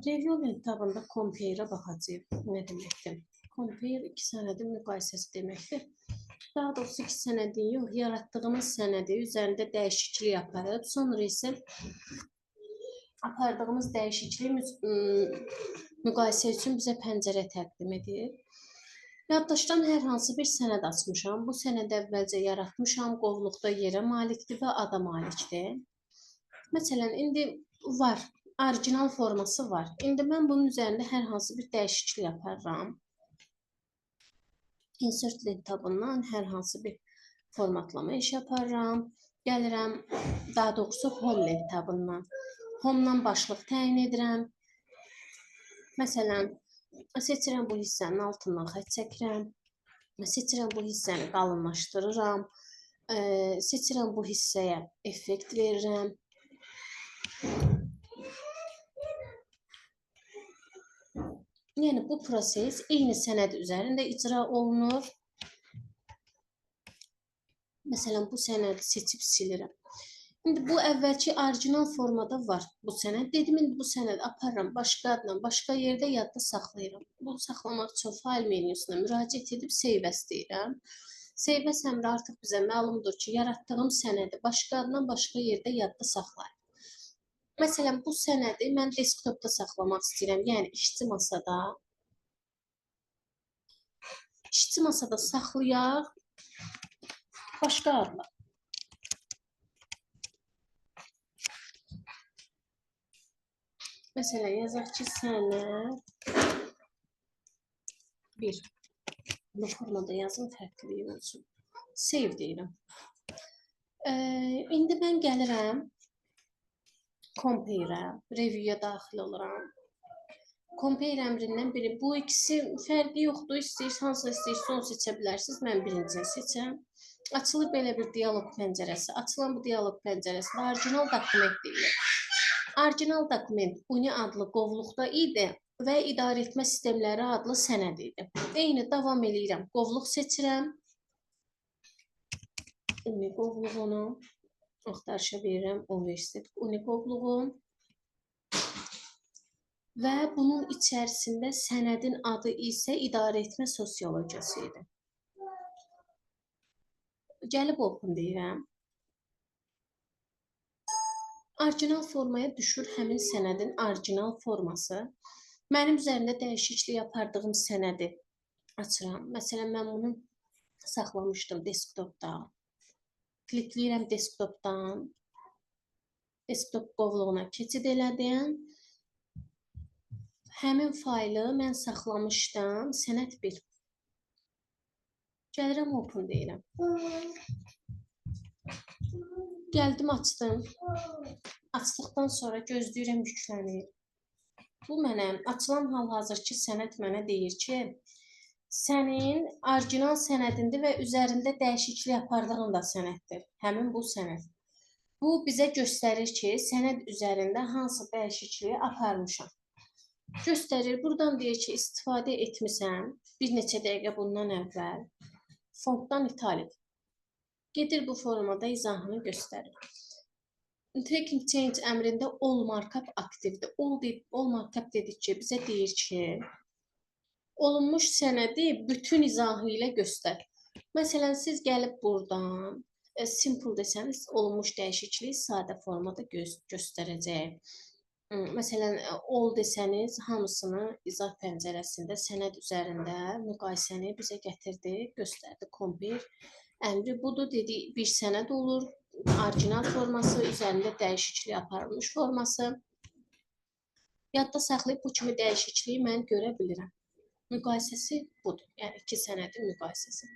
Review etabında compare baxacağıq. Nə deməkdir? Compare iki sənədin müqayisəsi deməkdir. Daha doğrusu iki sənədin yox, yaratdığımız sənədi üzərində dəyişiklik yaparıq. Sonra isə apardığımız dəyişikliyi müqayisə üçün bizə pəncərə təqdim edir. Yaddaşdan hər hansı bir sənəd açmışam. Bu sənəd əvvəlcə yaratmışam. Qovluqda yerə malikdir və ada malikdir. Məsələn, indi var. Orijinal forması var. İndi mən bunun üzərində hər hansı bir dəyişiklik yaparım. Insert link tabından hər hansı bir formatlama iş yaparım. Gəlirəm, daha doğrusu home link tabından. Home'dan başlıq təyin edirəm. Məsələn, seçirəm bu hissənin altından xətt çəkirəm. Seçirəm bu hissəni qalınlaşdırıram. Seçirəm bu hissəyə effekt verirəm. Yəni bu proses eyni sənəd üzərində icra olunur. Məsələn, bu sənədi seçib silirəm. İndi bu əvvəlki orijinal formada var bu sənəd. Dedim, indi bu sənədi aparıram başqa adla, başqa yerdə yadda saxlayıram. Bunu saxlamaq üçün fayl menüsünə müraciət edib save as deyirəm. Save as əmri artıq bizə məlumdur ki, yaratdığım sənədi başqa adla, başqa yerdə yadda saxlayır. Məsələn, bu sənədi mən desktopda saxlamaq istəyirəm, yəni işçi masada. İşçi masada saxlayaq, başqa adla. Məsələn, yazaq ki, sənəd 1. Bu formada yazım fərqli olsun. Save deyirəm. İndi mən gəlirəm. Compare, review'a daxil oluram. Compare əmrindən biri. Bu ikisi fərqi yoxdur. Hansını istəyirsiniz, onu seçə bilərsiniz. Mən birincini seçəm. Açılır belə bir dialoq pəncərəsi. Açılan bu dialoq pəncərəsində orijinal dokument deyilir. Orijinal dokument UNI adlı qovluqda idi və idarə etmə sistemləri adlı sənəd idi. Eyni davam eləyirəm. Qovluq seçirəm. UNI qovluğunu axtarışa verirəm. Universitet UNI qovluğu. Və bunun içərisində sənədin adı isə idarə etmə sosiologiyası idi. Gəlib open deyirəm. Orijinal formaya düşür həmin sənədin orijinal forması. Mənim üzərində dəyişiklik yapardığım sənədi açıram. Məsələn, mən bunu saxlamışdım desktopda. Klikləyirəm desktopdan. Desktop qovluğuna keçid elədim. Həmin faylı mən saxlamışdım. Sənəd 1. Gəlirəm open deyirəm. Gəldim açdım. Açdıqdan sonra gözləyirəm yüklənir. Bu mənə açılan hal-hazırki sənəd mənə deyir ki, sənin orijinal sənədindir və üzərində dəyişiklik yapardığın da sənəddir. Həmin bu sənəd. Bu bizə göstərir ki, sənəd üzərində hansı dəyişikliyi aparmışam. Göstərir, buradan deyir ki, istifadə etmişəm bir neçə dəqiqə bundan əvvəl. Fontdan ithal et. Gedir bu formada izahını göstərir. Tracking change əmrində all markup aktivdir. All markup dedikcə bizə deyir ki, olunmuş sənədi bütün izahı ilə göstər. Məsələn, siz gəlib buradan simple desəniz, olunmuş dəyişikliyi sadə formada göstərəcək. Məsələn, all desəniz, hamısını izah pəncərəsində sənəd üzərində müqayisəni bizə gətirdi, göstərdi. Compare əmri budur, dedi, bir sənəd olur, orijinal forması, üzərində dəyişiklik aparılmış forması. Yadda saxlayıb bu kimi dəyişikliyi mən görə bilirəm. Müqayisəsi budur, yəni iki sənədin müqayisəsi.